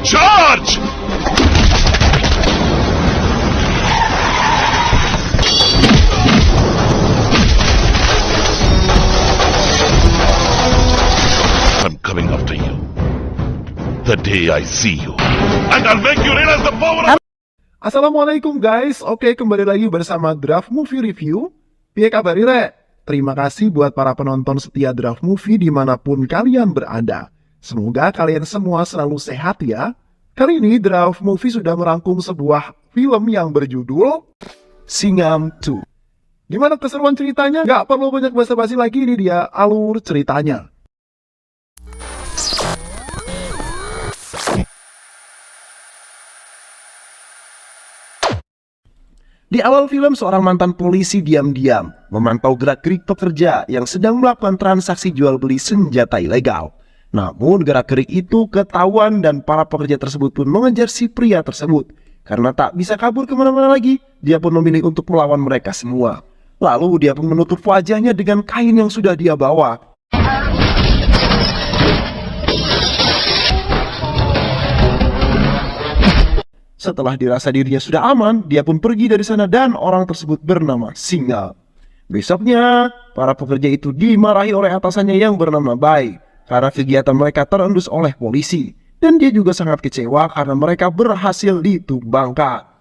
Charge! I'm coming after you. The day I see you. And I'll make you realize the power of... Assalamualaikum guys, oke kembali lagi bersama Draft Movie Review. Piye kabar Re? Terima kasih buat para penonton setia Draft Movie dimanapun kalian berada. Semoga kalian semua selalu sehat ya. Kali ini Draft Movie sudah merangkum sebuah film yang berjudul Singham 2. Gimana keseruan ceritanya? Gak perlu banyak basa-basi lagi, ini dia alur ceritanya. Di awal film, seorang mantan polisi diam-diam memantau gerak-gerik pekerja yang sedang melakukan transaksi jual-beli senjata ilegal. Namun gerak-gerik itu ketahuan dan para pekerja tersebut pun mengejar si pria tersebut. Karena tak bisa kabur kemana-mana lagi, dia pun memilih untuk melawan mereka semua. Lalu dia pun menutup wajahnya dengan kain yang sudah dia bawa. Setelah dirasa dirinya sudah aman, dia pun pergi dari sana dan orang tersebut bernama Singham. Besoknya, para pekerja itu dimarahi oleh atasannya yang bernama Bai karena kegiatan mereka terendus oleh polisi. Dan dia juga sangat kecewa karena mereka berhasil ditumbangkan.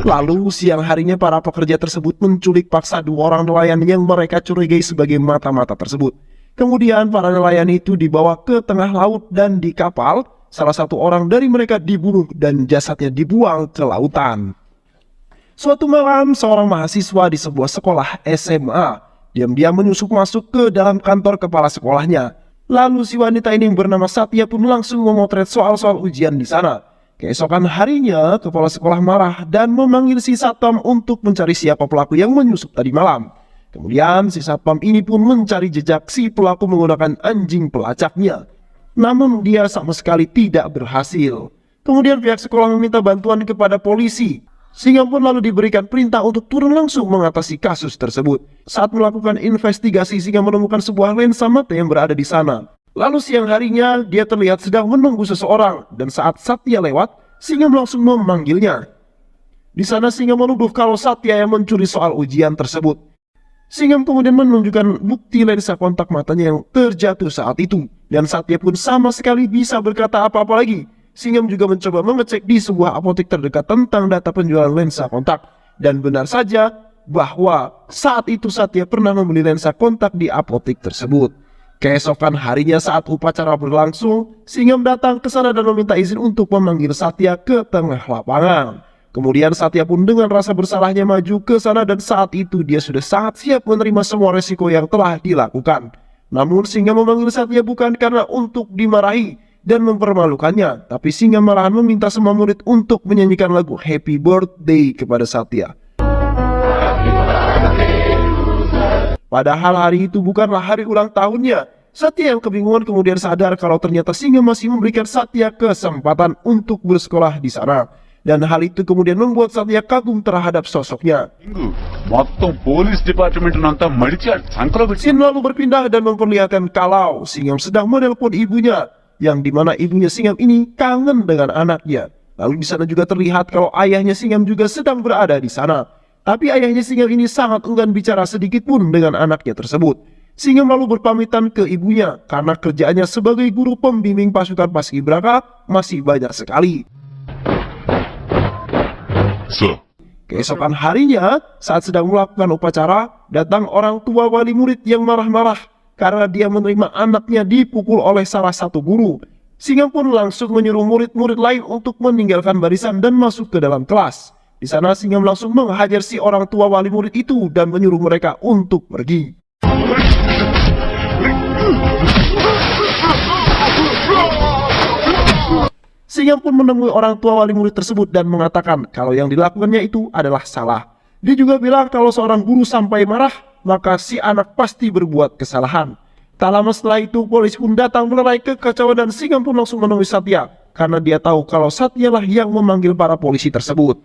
Lalu siang harinya para pekerja tersebut menculik paksa dua orang nelayan yang mereka curigai sebagai mata-mata tersebut. Kemudian para nelayan itu dibawa ke tengah laut dan di kapal, salah satu orang dari mereka dibunuh dan jasadnya dibuang ke lautan. Suatu malam, seorang mahasiswa di sebuah sekolah SMA diam-diam menyusup masuk ke dalam kantor kepala sekolahnya. Lalu si wanita ini yang bernama Satya pun langsung memotret soal-soal ujian di sana. Keesokan harinya, kepala sekolah marah dan memanggil si satpam untuk mencari siapa pelaku yang menyusup tadi malam. Kemudian si satpam ini pun mencari jejak si pelaku menggunakan anjing pelacaknya. Namun dia sama sekali tidak berhasil. Kemudian pihak sekolah meminta bantuan kepada polisi. Singham pun lalu diberikan perintah untuk turun langsung mengatasi kasus tersebut. Saat melakukan investigasi, Singham menemukan sebuah lensa mata yang berada di sana. Lalu siang harinya, dia terlihat sedang menunggu seseorang. Dan saat Satya lewat, Singham langsung memanggilnya. Di sana Singham menuduh kalau Satya yang mencuri soal ujian tersebut. Singham kemudian menunjukkan bukti lensa kontak matanya yang terjatuh saat itu. Dan Satya pun sama sekali bisa berkata apa-apa lagi. Singham juga mencoba mengecek di sebuah apotek terdekat tentang data penjualan lensa kontak. Dan benar saja bahwa saat itu Satya pernah membeli lensa kontak di apotek tersebut. Keesokan harinya saat upacara berlangsung, Singham datang ke sana dan meminta izin untuk memanggil Satya ke tengah lapangan. Kemudian Satya pun dengan rasa bersalahnya maju ke sana dan saat itu dia sudah sangat siap menerima semua resiko yang telah dilakukan. Namun Singham memanggil Satya bukan karena untuk dimarahi dan mempermalukannya, tapi Singham malahan meminta semua murid untuk menyanyikan lagu Happy Birthday kepada Satya. Padahal hari itu bukanlah hari ulang tahunnya. Satya yang kebingungan kemudian sadar kalau ternyata Singham masih memberikan Satya kesempatan untuk bersekolah di sana. Dan hal itu kemudian membuat Satya kagum terhadap sosoknya. Scene lalu berpindah dan memperlihatkan kalau Singham sedang menelpon ibunya, yang dimana ibunya Singham ini kangen dengan anaknya. Lalu di sana juga terlihat kalau ayahnya Singham juga sedang berada di sana. Tapi ayahnya Singham ini sangat enggan bicara sedikit pun dengan anaknya tersebut. Singham lalu berpamitan ke ibunya karena kerjaannya sebagai guru pembimbing pasukan paskibraka masih banyak sekali. Keesokan harinya, saat sedang melakukan upacara, datang orang tua wali murid yang marah-marah karena dia menerima anaknya dipukul oleh salah satu guru. Singham pun langsung menyuruh murid-murid lain untuk meninggalkan barisan dan masuk ke dalam kelas. Di sana Singham langsung menghajar si orang tua wali murid itu dan menyuruh mereka untuk pergi. Singham pun menemui orang tua wali murid tersebut dan mengatakan kalau yang dilakukannya itu adalah salah. Dia juga bilang kalau seorang guru sampai marah, maka si anak pasti berbuat kesalahan. Tak lama setelah itu, polisi pun datang melerai kekacauan dan Singham pun langsung menemui Satya karena dia tahu kalau Satya lah yang memanggil para polisi tersebut.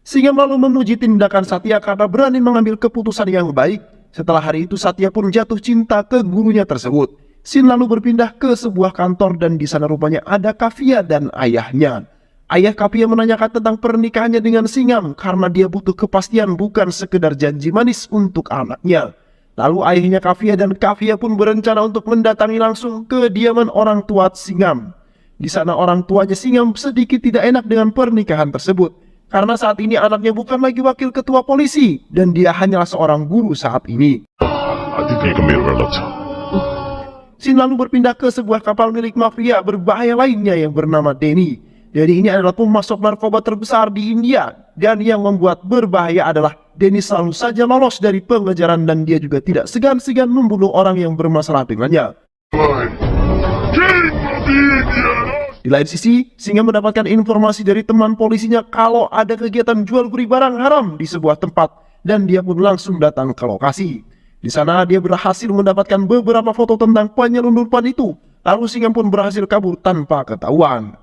Singham lalu memuji tindakan Satya karena berani mengambil keputusan yang baik. Setelah hari itu Satya pun jatuh cinta ke gurunya tersebut. Scene lalu berpindah ke sebuah kantor dan di sana rupanya ada Kavia dan ayahnya. Ayah Kavia menanyakan tentang pernikahannya dengan Singham karena dia butuh kepastian bukan sekedar janji manis untuk anaknya. Lalu ayahnya Kavia dan Kavia pun berencana untuk mendatangi langsung kediaman orang tua Singham. Di sana orang tuanya Singham sedikit tidak enak dengan pernikahan tersebut karena saat ini anaknya bukan lagi wakil ketua polisi dan dia hanyalah seorang guru saat ini. Scene lalu berpindah ke sebuah kapal milik mafia berbahaya lainnya yang bernama Denny. Denny ini adalah pemasok narkoba terbesar di India dan yang membuat berbahaya adalah Denny selalu saja lolos dari pengejaran dan dia juga tidak segan-segan membunuh orang yang bermasalah dengannya. Di lain sisi, Singham mendapatkan informasi dari teman polisinya kalau ada kegiatan jual beli barang haram di sebuah tempat dan dia pun langsung datang ke lokasi. Di sana dia berhasil mendapatkan beberapa foto tentang penyelundupan itu, lalu Singham pun berhasil kabur tanpa ketahuan.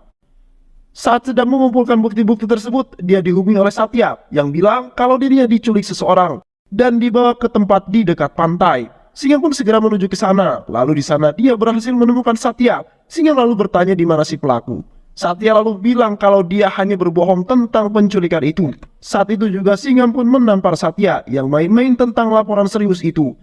Saat sedang mengumpulkan bukti-bukti tersebut, dia dihubungi oleh Satya yang bilang kalau dirinya diculik seseorang dan dibawa ke tempat di dekat pantai. Singham pun segera menuju ke sana, lalu di sana dia berhasil menemukan Satya. Singham lalu bertanya di mana si pelaku. Satya lalu bilang kalau dia hanya berbohong tentang penculikan itu. Saat itu juga Singham pun menampar Satya yang main-main tentang laporan serius itu.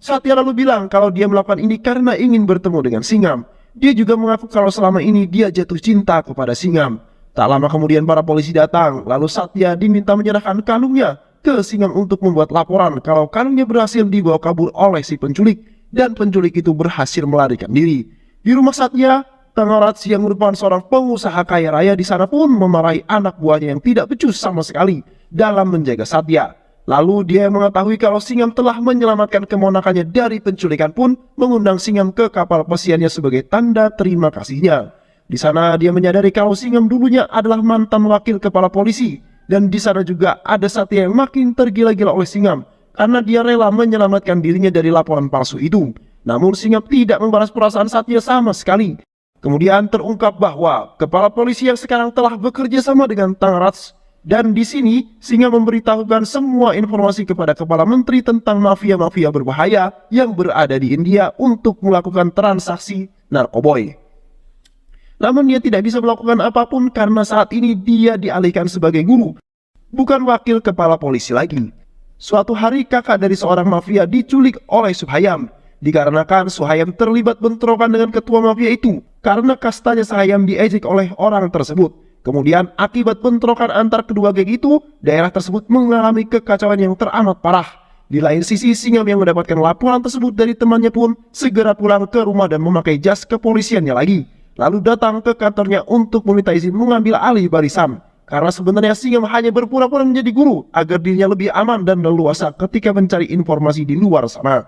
Satya lalu bilang kalau dia melakukan ini karena ingin bertemu dengan Singham. Dia juga mengaku kalau selama ini dia jatuh cinta kepada Singham. Tak lama kemudian para polisi datang, lalu Satya diminta menyerahkan kalungnya ke Singham untuk membuat laporan kalau kalungnya berhasil dibawa kabur oleh si penculik dan penculik itu berhasil melarikan diri. Di rumah Satya, Tangarat yang merupakan seorang pengusaha kaya raya di sana pun memarahi anak buahnya yang tidak becus sama sekali dalam menjaga Satya. Lalu dia mengetahui kalau Singham telah menyelamatkan keponakannya dari penculikan pun mengundang Singham ke kapal pesiarnya sebagai tanda terima kasihnya. Di sana dia menyadari kalau Singham dulunya adalah mantan wakil kepala polisi dan di sana juga ada Satya yang makin tergila-gila oleh Singham karena dia rela menyelamatkan dirinya dari laporan palsu itu. Namun Singham tidak membalas perasaan Satya sama sekali. Kemudian terungkap bahwa kepala polisi yang sekarang telah bekerja sama dengan Tangarat dan di sini Singham memberitahukan semua informasi kepada kepala menteri tentang mafia-mafia berbahaya yang berada di India untuk melakukan transaksi narkoboy. Namun dia tidak bisa melakukan apapun karena saat ini dia dialihkan sebagai guru, bukan wakil kepala polisi lagi. Suatu hari kakak dari seorang mafia diculik oleh Suhayam. Dikarenakan Suhayam terlibat bentrokan dengan ketua mafia itu karena kastanya Suhayam diejek oleh orang tersebut. Kemudian akibat bentrokan antar kedua geng itu, daerah tersebut mengalami kekacauan yang teramat parah. Di lain sisi, Singham yang mendapatkan laporan tersebut dari temannya pun segera pulang ke rumah dan memakai jas kepolisiannya lagi. Lalu datang ke kantornya untuk meminta izin mengambil alih barisan. Karena sebenarnya Singham hanya berpura-pura menjadi guru agar dirinya lebih aman dan leluasa ketika mencari informasi di luar sana.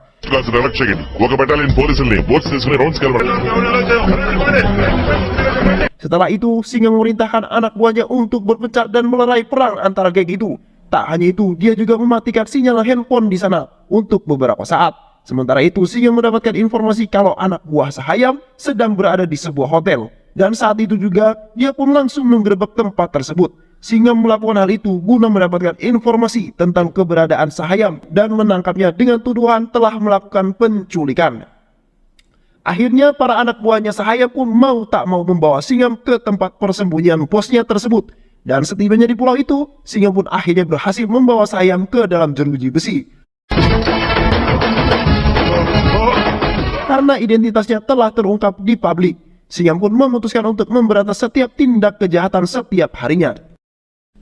Setelah itu, Singham memerintahkan anak buahnya untuk berpencar dan melerai perang antara geng itu. Tak hanya itu, dia juga mematikan sinyal handphone di sana untuk beberapa saat. Sementara itu, Singham mendapatkan informasi kalau anak buah Suhayam sedang berada di sebuah hotel. Dan saat itu juga, dia pun langsung menggerebek tempat tersebut. Singham melakukan hal itu guna mendapatkan informasi tentang keberadaan Suhayam dan menangkapnya dengan tuduhan telah melakukan penculikan. Akhirnya para anak buahnya Suhayam pun mau tak mau membawa Singham ke tempat persembunyian bosnya tersebut. Dan setibanya di pulau itu, Singham pun akhirnya berhasil membawa Suhayam ke dalam jeruji besi. Karena identitasnya telah terungkap di publik, Singham pun memutuskan untuk memberantas setiap tindak kejahatan setiap harinya.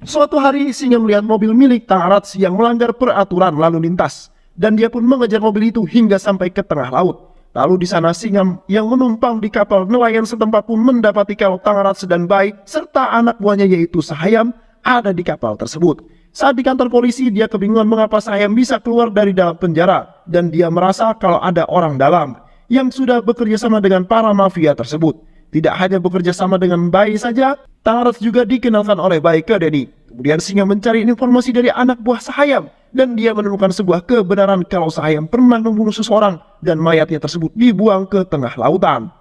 Suatu hari, Singham melihat mobil milik Tangarat yang melanggar peraturan lalu lintas, dan dia pun mengejar mobil itu hingga sampai ke tengah laut. Lalu di sana Singham yang menumpang di kapal nelayan setempat pun mendapati kalau Tangarat dan Bai serta anak buahnya yaitu Suhayam ada di kapal tersebut. Saat di kantor polisi, dia kebingungan mengapa Suhayam bisa keluar dari dalam penjara, dan dia merasa kalau ada orang dalam yang sudah bekerja sama dengan para mafia tersebut. Tidak hanya bekerja sama dengan Bai saja, Tangarat juga dikenalkan oleh Bai ke Denny. Kemudian Singham mencari informasi dari anak buah Suhayam dan dia menemukan sebuah kebenaran kalau Suhayam pernah membunuh seseorang dan mayatnya tersebut dibuang ke tengah lautan.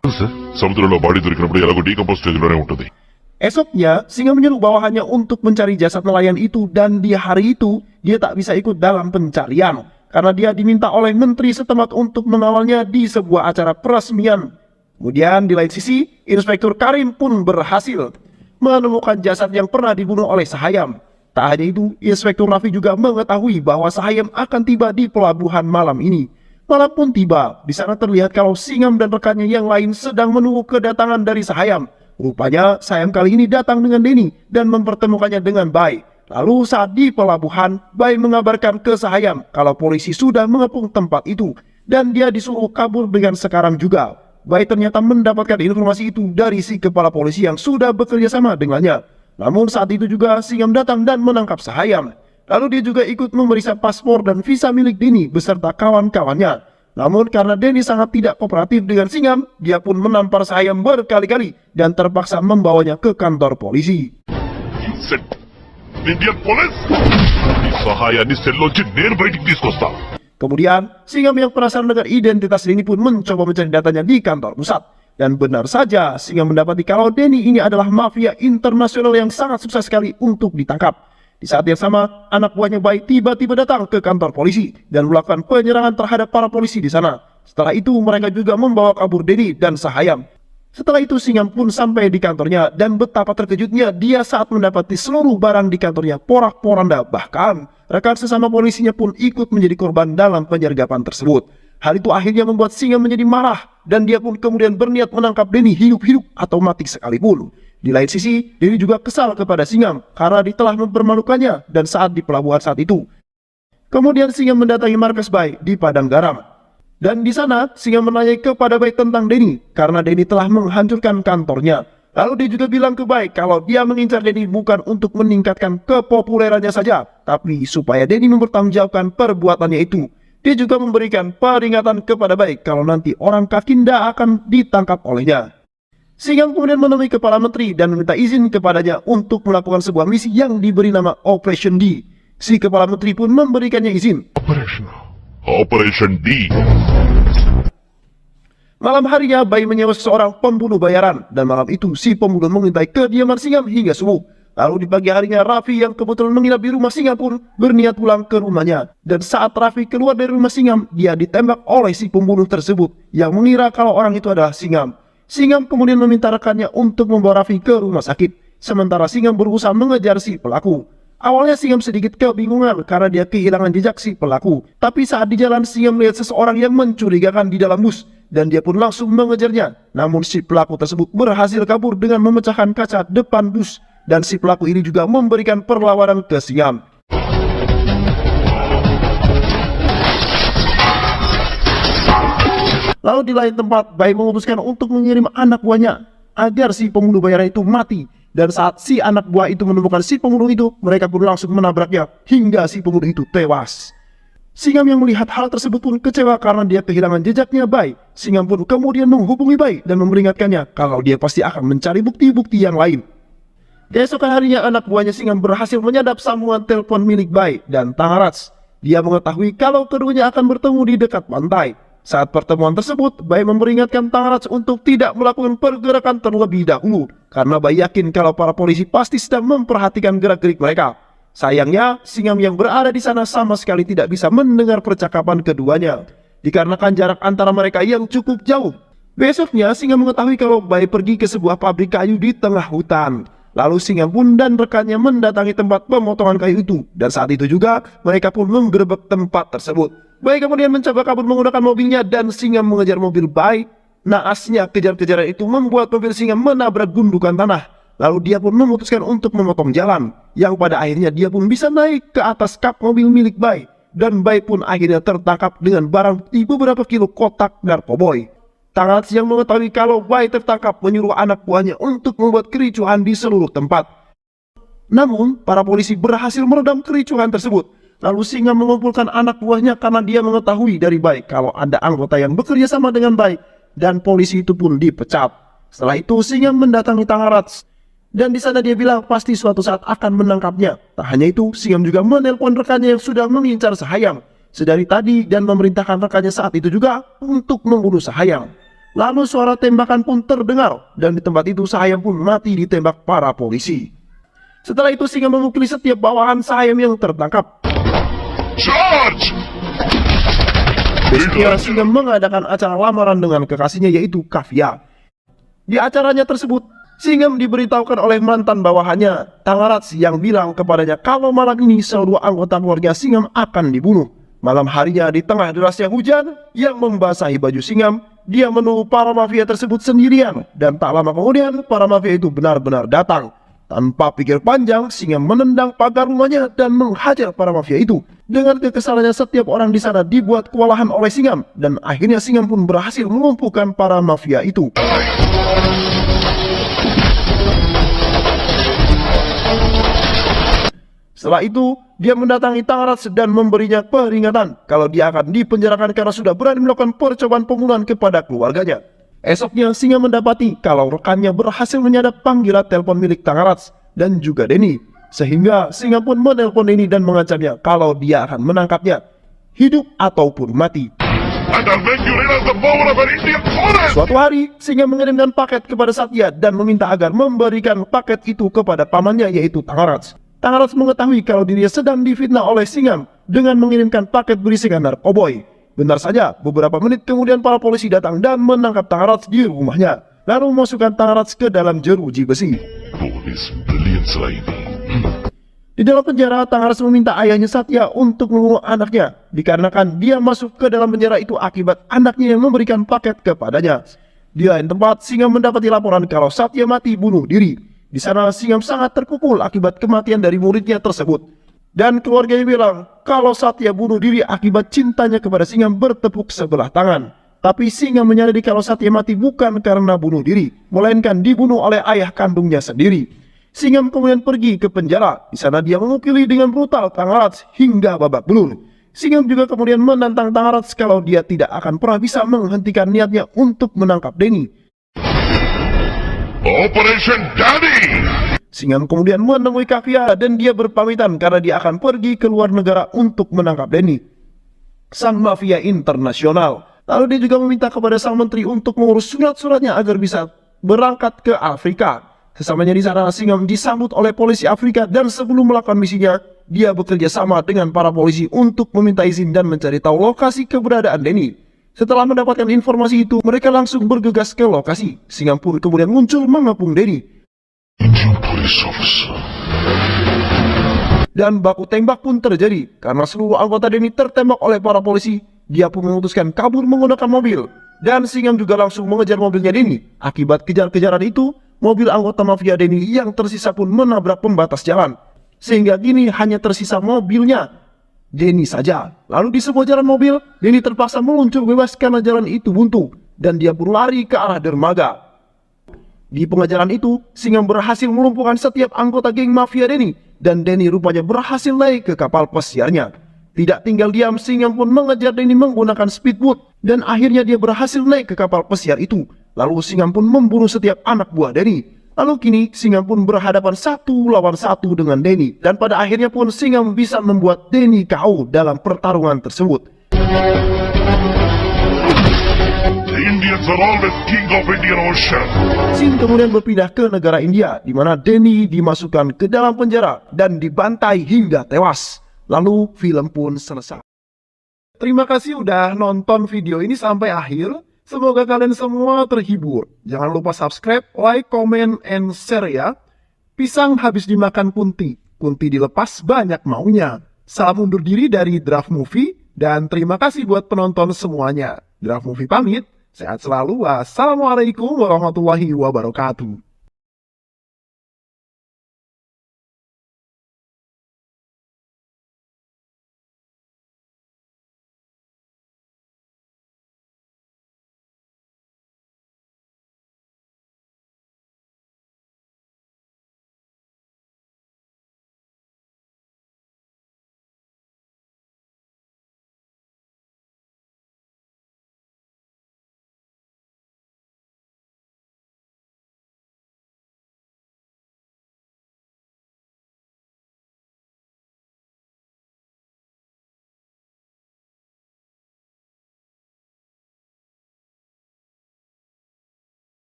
Esoknya, Singham menyuruh bawahannya untuk mencari jasad nelayan itu dan di hari itu dia tak bisa ikut dalam pencarian karena dia diminta oleh menteri setempat untuk mengawalnya di sebuah acara peresmian. Kemudian di lain sisi, Inspektur Karim pun berhasil menemukan jasad yang pernah dibunuh oleh Sahayam. Tak hanya itu, Inspektur Raffi juga mengetahui bahwa Sahayam akan tiba di pelabuhan malam ini. Malam pun tiba, di sana terlihat kalau Singam dan rekannya yang lain sedang menunggu kedatangan dari Sahayam. Rupanya Sahayam kali ini datang dengan Denny dan mempertemukannya dengan Bai. Lalu saat di pelabuhan, Bai mengabarkan ke Sahayam kalau polisi sudah mengepung tempat itu dan dia disuruh kabur dengan sekarang juga. Bai ternyata mendapatkan informasi itu dari si kepala polisi yang sudah bekerja sama dengannya. Namun saat itu juga Singam datang dan menangkap Sahayam. Lalu dia juga ikut memeriksa paspor dan visa milik Denny beserta kawan-kawannya. Namun karena Denny sangat tidak kooperatif dengan Singam, dia pun menampar Sahayam berkali-kali dan terpaksa membawanya ke kantor polisi. You said Indian police? ఈ సహాయాన్ని సెల్లోంచి నేను బయటికి తీసుకొస్తా. Kemudian, Singam yang penasaran dengan identitas Denny pun mencoba mencari datanya di kantor pusat. Dan benar saja, Singam mendapati kalau Denny ini adalah mafia internasional yang sangat sukses sekali untuk ditangkap. Di saat yang sama, anak buahnya Bai tiba-tiba datang ke kantor polisi dan melakukan penyerangan terhadap para polisi di sana. Setelah itu, mereka juga membawa kabur Denny dan Sahayam. Setelah itu, Singam pun sampai di kantornya dan betapa terkejutnya dia saat mendapati seluruh barang di kantornya porak-poranda. Bahkan, rekan sesama polisinya pun ikut menjadi korban dalam penyergapan tersebut. Hal itu akhirnya membuat Singam menjadi marah dan dia pun kemudian berniat menangkap Denny hidup-hidup atau mati sekalipun. Di lain sisi, Denny juga kesal kepada Singam karena dia telah mempermalukannya dan saat di pelabuhan saat itu. Kemudian Singam mendatangi markas Bai di Padang Garam. Dan di sana, Singam menanyai kepada Bai tentang Denny karena Denny telah menghancurkan kantornya. Lalu dia juga bilang ke Bai kalau dia mengincar Denny bukan untuk meningkatkan kepopulerannya saja, tapi supaya Denny mempertanggungjawabkan perbuatannya itu. Dia juga memberikan peringatan kepada Bai kalau nanti orang Kakinda akan ditangkap olehnya. Singam kemudian menemui Kepala Menteri dan meminta izin kepadanya untuk melakukan sebuah misi yang diberi nama Operation D. Si Kepala Menteri pun memberikannya izin. Operation D. Malam harinya, Bai menyewa seorang pembunuh bayaran dan malam itu si pembunuh mengintai kediaman Singam hingga subuh. Lalu di pagi harinya, Raffi yang kebetulan menginap di rumah Singam pun berniat pulang ke rumahnya. Dan saat Raffi keluar dari rumah Singam, dia ditembak oleh si pembunuh tersebut yang mengira kalau orang itu adalah Singam. Singam kemudian meminta rekannya untuk membawa Raffi ke rumah sakit. Sementara Singam berusaha mengejar si pelaku. Awalnya Singam sedikit kebingungan karena dia kehilangan jejak si pelaku. Tapi saat di jalan, Singam melihat seseorang yang mencurigakan di dalam bus. Dan dia pun langsung mengejarnya. Namun si pelaku tersebut berhasil kabur dengan memecahkan kaca depan bus. Dan si pelaku ini juga memberikan perlawanan ke Singam. Lalu di lain tempat, Bai memutuskan untuk mengirim anak buahnya agar si pembunuh bayaran itu mati. Dan saat si anak buah itu menemukan si pembunuh itu, mereka pun langsung menabraknya hingga si pembunuh itu tewas. Singam yang melihat hal tersebut pun kecewa karena dia kehilangan jejaknya Bai. Singam pun kemudian menghubungi Bai dan memperingatkannya kalau dia pasti akan mencari bukti-bukti yang lain. Keesokan harinya, anak buahnya Singam berhasil menyadap sambungan telepon milik Bai dan Tangarats. Dia mengetahui kalau keduanya akan bertemu di dekat pantai. Saat pertemuan tersebut, Bai memperingatkan Tangarats untuk tidak melakukan pergerakan terlebih dahulu karena Bai yakin kalau para polisi pasti sedang memperhatikan gerak-gerik mereka. Sayangnya, Singam yang berada di sana sama sekali tidak bisa mendengar percakapan keduanya dikarenakan jarak antara mereka yang cukup jauh. Besoknya, Singam mengetahui kalau Bai pergi ke sebuah pabrik kayu di tengah hutan. Lalu Singam pun dan rekannya mendatangi tempat pemotongan kayu itu. Dan saat itu juga mereka pun menggerebek tempat tersebut. Bai kemudian mencoba kabur menggunakan mobilnya dan Singam mengejar mobil Bai. Naasnya kejar-kejaran itu membuat mobil Singam menabrak gundukan tanah. Lalu dia pun memutuskan untuk memotong jalan. Yang pada akhirnya dia pun bisa naik ke atas kap mobil milik Bai. Dan Bai pun akhirnya tertangkap dengan barang bukti beberapa kilo kotak narkoboy. Tangarats yang mengetahui kalau Bai tertangkap menyuruh anak buahnya untuk membuat kericuhan di seluruh tempat. Namun, para polisi berhasil meredam kericuhan tersebut. Lalu Singam mengumpulkan anak buahnya karena dia mengetahui dari Bai kalau ada anggota yang bekerja sama dengan Bai. Dan polisi itu pun dipecat. Setelah itu, Singam mendatangi Tangarats. Dan di sana dia bilang pasti suatu saat akan menangkapnya. Tak hanya itu, Singam juga menelpon rekannya yang sudah mengincar Sahayam sedari tadi dan memerintahkan rekannya saat itu juga untuk membunuh Sahayam. Lalu suara tembakan pun terdengar dan di tempat itu Sahayam pun mati ditembak para polisi. Setelah itu Singam memukuli setiap bawahan Sahayam yang tertangkap. Charge! Besoknya Singham mengadakan acara lamaran dengan kekasihnya yaitu Kavya. Di acaranya tersebut, Singham diberitahukan oleh mantan bawahannya, Thangaraj, yang bilang kepadanya kalau malam ini seluruh anggota keluarga Singham akan dibunuh. Malam harinya di tengah derasnya hujan yang membasahi baju Singham, dia menunggu para mafia tersebut sendirian, dan tak lama kemudian para mafia itu benar-benar datang. Tanpa pikir panjang, Singham menendang pagar rumahnya dan menghajar para mafia itu. Dengan kekesalannya, setiap orang di sana dibuat kewalahan oleh Singham, dan akhirnya Singham pun berhasil melumpuhkan para mafia itu. Setelah itu, dia mendatangi Thangaraj dan memberinya peringatan kalau dia akan dipenjarakan karena sudah berani melakukan percobaan pembunuhan kepada keluarganya. Esoknya, Singham mendapati kalau rekannya berhasil menyadap panggilan telepon milik Thangaraj dan juga Danny. Sehingga Singham pun menelpon Danny dan mengancamnya kalau dia akan menangkapnya, hidup ataupun mati. Suatu hari, Singham mengirimkan paket kepada Satya dan meminta agar memberikan paket itu kepada pamannya yaitu Thangaraj. Thangaraj mengetahui kalau dirinya sedang difitnah oleh Singham dengan mengirimkan paket berisikan narkoboy. Benar saja, beberapa menit kemudian para polisi datang dan menangkap Thangaraj di rumahnya, lalu memasukkan Thangaraj ke dalam jeruji besi. Di dalam penjara, Thangaraj meminta ayahnya Satya untuk membunuh anaknya, dikarenakan dia masuk ke dalam penjara itu akibat anaknya yang memberikan paket kepadanya. Di lain tempat, Singham mendapati laporan kalau Satya mati bunuh diri. Di sana Singham sangat terpukul akibat kematian dari muridnya tersebut. Dan keluarganya bilang kalau Satya bunuh diri akibat cintanya kepada Singham bertepuk sebelah tangan. Tapi Singham menyadari kalau Satya mati bukan karena bunuh diri, melainkan dibunuh oleh ayah kandungnya sendiri. Singham kemudian pergi ke penjara. Di sana dia memukuli dengan brutal Thangaraj hingga babak belur. Singham juga kemudian menantang Thangaraj kalau dia tidak akan pernah bisa menghentikan niatnya untuk menangkap Danny. Operation Danny! Singham kemudian menemui Kavya dan dia berpamitan karena dia akan pergi ke luar negara untuk menangkap Danny, sang mafia internasional. Lalu dia juga meminta kepada sang menteri untuk mengurus surat-suratnya agar bisa berangkat ke Afrika. Sesamanya di sana, Singham disambut oleh polisi Afrika dan sebelum melakukan misinya, dia bekerja sama dengan para polisi untuk meminta izin dan mencari tahu lokasi keberadaan Danny. Setelah mendapatkan informasi itu, mereka langsung bergegas ke lokasi. Singham pun kemudian muncul mengepung Danny. Dan baku tembak pun terjadi karena seluruh anggota Danny tertembak oleh para polisi. Dia pun memutuskan kabur menggunakan mobil. Dan Singham juga langsung mengejar mobilnya Danny. Akibat kejar-kejaran itu, mobil anggota mafia Danny yang tersisa pun menabrak pembatas jalan. Sehingga kini hanya tersisa mobilnya Danny saja. Lalu di sebuah jalan mobil, Danny terpaksa meluncur bebas karena jalan itu buntu, dan dia pun lari ke arah dermaga. Di pengejaran itu, Singham berhasil melumpuhkan setiap anggota geng mafia Danny, dan Danny rupanya berhasil naik ke kapal pesiarnya. Tidak tinggal diam, Singham pun mengejar Danny menggunakan speedboat, dan akhirnya dia berhasil naik ke kapal pesiar itu. Lalu Singham pun membunuh setiap anak buah Danny. Lalu kini Singham pun berhadapan 1 lawan 1 dengan Danny, dan pada akhirnya pun Singham bisa membuat Danny KO dalam pertarungan tersebut. The Indians are always king of Indian Ocean. Scene kemudian berpindah ke negara India, di mana Danny dimasukkan ke dalam penjara dan dibantai hingga tewas. Lalu film pun selesai. Terima kasih udah nonton video ini sampai akhir. Semoga kalian semua terhibur. Jangan lupa subscribe, like, comment, and share ya. Pisang habis dimakan kunti. Kunti dilepas banyak maunya. Salam undur diri dari Draft Movie. Dan terima kasih buat penonton semuanya. Draft Movie pamit. Sehat selalu. Wassalamualaikum warahmatullahi wabarakatuh.